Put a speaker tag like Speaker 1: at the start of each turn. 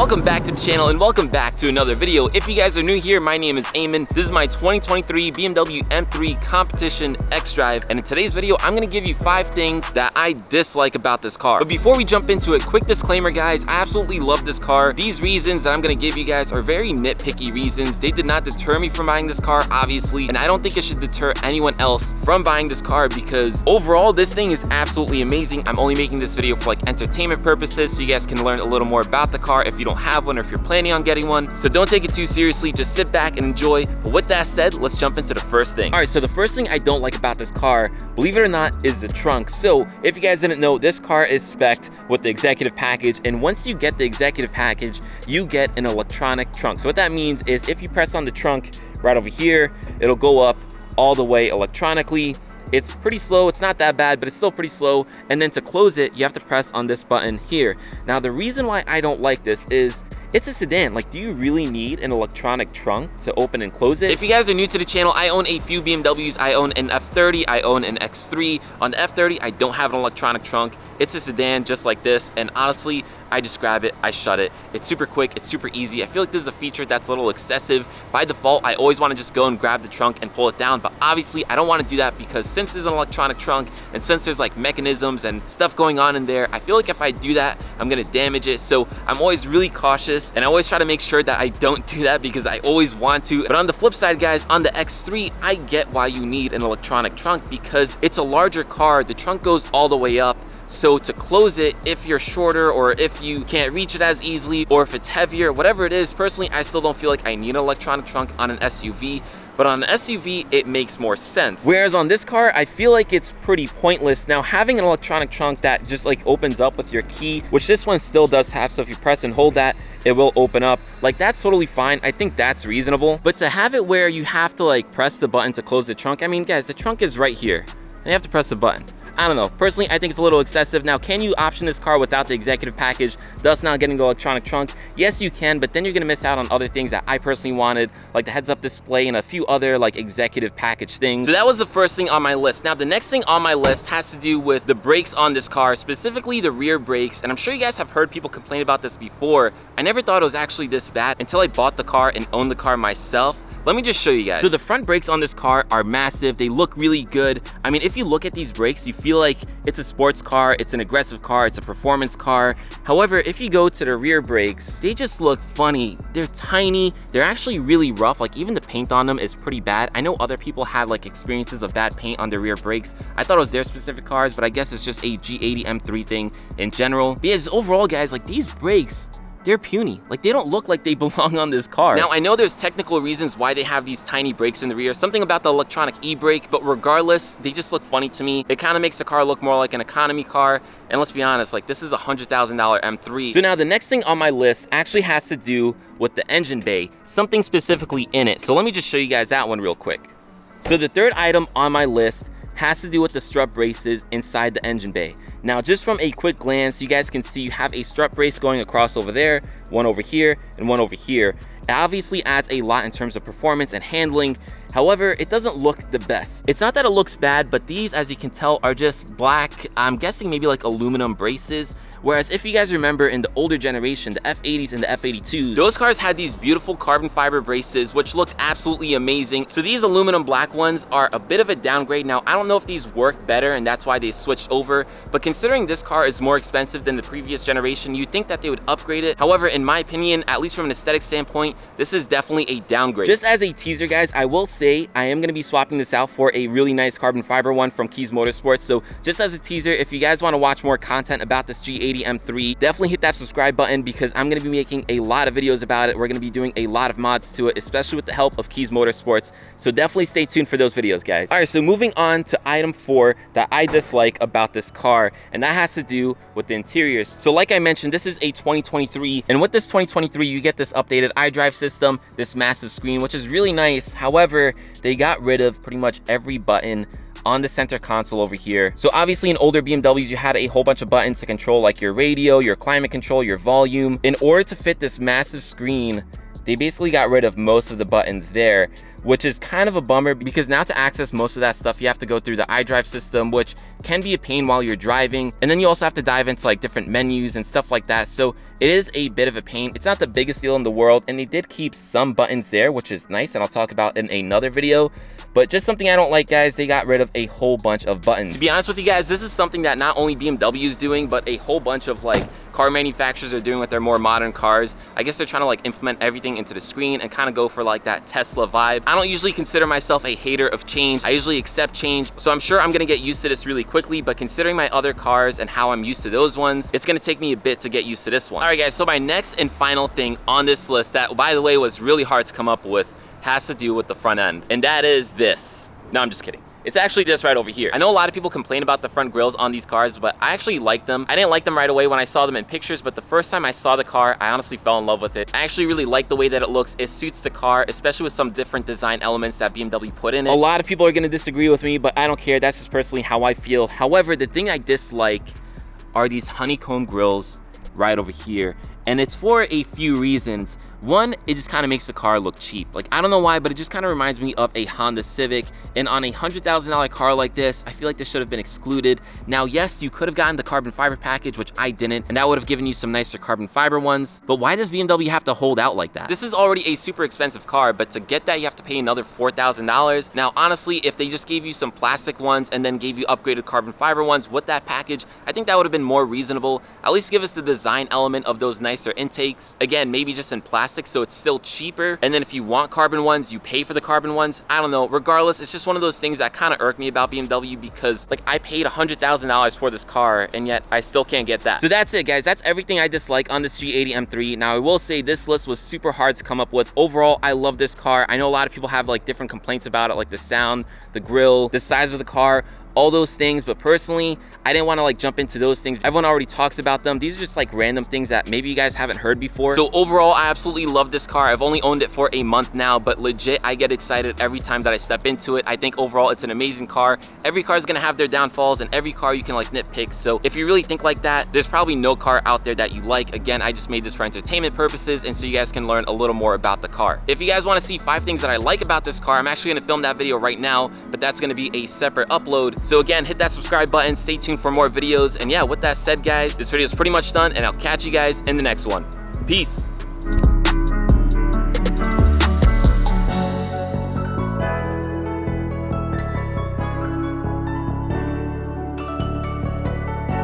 Speaker 1: welcome back to the channel and welcome back to another video. If you guys are new here, my name is Eamon. This is my 2023 BMW M3 Competition X-Drive, and in today's video, I'm gonna give you 5 things that I dislike about this car. But before we jump into it, quick disclaimer guys, I absolutely love this car. These reasons that I'm gonna give you guys are very nitpicky reasons. They did not deter me from buying this car, obviously, and I don't think it should deter anyone else from buying this car because overall, this thing is absolutely amazing. I'm only making this video for like entertainment purposes so you guys can learn a little more about the car if you don't have one or if you're planning on getting one. So don't take it too seriously, just sit back and enjoy. But with that said, let's jump into the first thing. All right, so the first thing I don't like about this car, believe it or not, is the trunk. So if you guys didn't know, this car is spec'd with the executive package, and once you get the executive package, you get an electronic trunk. So what that means is if you press on the trunk right over here, it'll go up all the way electronically. It's pretty slow, it's not that bad, but it's still pretty slow. And then to close it, you have to press on this button here. Now, the reason why I don't like this is it's a sedan. Like, do you really need an electronic trunk to open and close it? If you guys are new to the channel, I own a few BMWs. I own an F30, I own an X3. On the F30, I don't have an electronic trunk. It's a sedan just like this, and honestly, I just grab it, I shut it. It's super quick, it's super easy. I feel like this is a feature that's a little excessive. By default, I always want to just go and grab the trunk and pull it down, but obviously I don't want to do that because since there's an electronic trunk and since there's like mechanisms and stuff going on in there, I feel like if I do that, I'm gonna damage it. So I'm always really cautious and I always try to make sure that I don't do that because I always want to. But on the flip side, guys, on the X3, I get why you need an electronic trunk because it's a larger car. The trunk goes all the way up. So to close it, if you're shorter or if you can't reach it as easily or if it's heavier, whatever it is, personally, I still don't feel like I need an electronic trunk on an SUV. But on an SUV, it makes more sense. Whereas on this car, I feel like it's pretty pointless. Now, having an electronic trunk that just like opens up with your key, which this one still does have, so if you press and hold that, it will open up. Like, that's totally fine. I think that's reasonable. But to have it where you have to like press the button to close the trunk, I mean, guys, the trunk is right here. And you have to press the button. I don't know. Personally, I think it's a little excessive. Now, can you option this car without the executive package, thus not getting the electronic trunk? Yes, you can, but then you're gonna miss out on other things that I personally wanted, like the heads-up display and a few other like executive package things. So that was the first thing on my list. Now, the next thing on my list has to do with the brakes on this car, specifically the rear brakes. And I'm sure you guys have heard people complain about this before. I never thought it was actually this bad until I bought the car and owned the car myself. Let me just show you guys. So the front brakes on this car are massive. They look really good. I mean, if you look at these brakes, you feel like it's a sports car, it's an aggressive car, it's a performance car. However, if you go to the rear brakes, they just look funny. They're tiny. They're actually really rough. Like, even the paint on them is pretty bad. I know other people had like experiences of bad paint on their rear brakes. I thought it was their specific cars, but I guess it's just a G80 M3 thing in general. But yeah, just overall, guys, like these brakes, they're puny. Like, they don't look like they belong on this car. Now, I know there's technical reasons why they have these tiny brakes in the rear, something about the electronic e-brake, but regardless, they just look funny to me. It kind of makes the car look more like an economy car. And let's be honest, like, this is a $100,000 M3. So now the next thing on my list actually has to do with the engine bay, something specifically in it. So let me just show you guys that one real quick. So the third item on my list has to do with the strut braces inside the engine bay. Now, just from a quick glance, you guys can see you have a strut brace going across over there, one over here, and one over here. It obviously adds a lot in terms of performance and handling. However, it doesn't look the best. It's not that it looks bad, but these, as you can tell, are just black, I'm guessing maybe like aluminum braces. Whereas if you guys remember in the older generation, the F80s and the F82s, those cars had these beautiful carbon fiber braces, which looked absolutely amazing. So these aluminum black ones are a bit of a downgrade. Now, I don't know if these work better and that's why they switched over, but considering this car is more expensive than the previous generation, you'd think that they would upgrade it. However, in my opinion, at least from an aesthetic standpoint, this is definitely a downgrade. Just as a teaser, guys, I will say I am going to be swapping this out for a really nice carbon fiber one from Keys Motorsports. So just as a teaser, if you guys want to watch more content about this G80 M3, definitely hit that subscribe button because I'm going to be making a lot of videos about it. We're going to be doing a lot of mods to it, especially with the help of Keys Motorsports. So definitely stay tuned for those videos, guys. All right, so moving on to item 4 that I dislike about this car, and that has to do with the interiors. So like I mentioned, this is a 2023, and with this 2023, you get this updated iDrive system, this massive screen, which is really nice. However, they got rid of pretty much every button on the center console over here. So obviously in older BMWs, you had a whole bunch of buttons to control like your radio, your climate control, your volume. In order to fit this massive screen, they basically got rid of most of the buttons there, which is kind of a bummer because now to access most of that stuff, you have to go through the iDrive system, which can be a pain while you're driving. And then you also have to dive into like different menus and stuff like that. So it is a bit of a pain. It's not the biggest deal in the world, and they did keep some buttons there, which is nice, and I'll talk about in another video. But just something I don't like, guys, they got rid of a whole bunch of buttons. To be honest with you guys, this is something that not only BMW is doing, but a whole bunch of like car manufacturers are doing with their more modern cars. I guess they're trying to like implement everything into the screen and kind of go for like that Tesla vibe. I don't usually consider myself a hater of change. I usually accept change, so I'm sure I'm gonna get used to this really quickly, but considering my other cars and how I'm used to those ones, it's gonna take me a bit to get used to this one. All right, guys, so my next and final thing on this list that, by the way, was really hard to come up with has to do with the front end, and that is this. No, I'm just kidding. It's actually this right over here. I know a lot of people complain about the front grills on these cars, but I actually like them. I didn't like them right away when I saw them in pictures, but the first time I saw the car, I honestly fell in love with it. I actually really like the way that it looks. It suits the car, especially with some different design elements that BMW put in it. A lot of people are gonna disagree with me, but I don't care. That's just personally how I feel. However, the thing I dislike are these honeycomb grills right over here, and it's for a few reasons. One, it just kind of makes the car look cheap. Like, I don't know why, but it just kind of reminds me of a Honda Civic. And on a $100,000 car like this, I feel like this should have been excluded. Now, yes, you could have gotten the carbon fiber package, which I didn't, and that would have given you some nicer carbon fiber ones. But why does BMW have to hold out like that? This is already a super expensive car, but to get that, you have to pay another $4,000. Now, honestly, if they just gave you some plastic ones and then gave you upgraded carbon fiber ones with that package, I think that would have been more reasonable. At least give us the design element of those nicer intakes. Again, maybe just in plastic, so it's still cheaper. And then if you want carbon ones, you pay for the carbon ones. I don't know. Regardless, it's just one of those things that kind of irk me about BMW, because like I paid $100,000 for this car and yet I still can't get that. So that's it, guys. That's everything I dislike on this G80 M3. Now, I will say this list was super hard to come up with. Overall, I love this car. I know a lot of people have like different complaints about it, like the sound, the grille, the size of the car, all those things, but personally, I didn't want to like jump into those things. Everyone already talks about them. These are just like random things that maybe you guys haven't heard before. So overall, I absolutely love this car. I've only owned it for a month now, but legit, I get excited every time that I step into it. I think overall, it's an amazing car. Every car is gonna have their downfalls, and every car you can like nitpick. So if you really think like that, there's probably no car out there that you like. Again, I just made this for entertainment purposes, and so you guys can learn a little more about the car. If you guys want to see 5 things that I like about this car, I'm actually gonna film that video right now, but that's gonna be a separate upload. So again, hit that subscribe button, stay tuned for more videos, and yeah, with that said, guys, this video is pretty much done, and I'll catch you guys in the next one. Peace.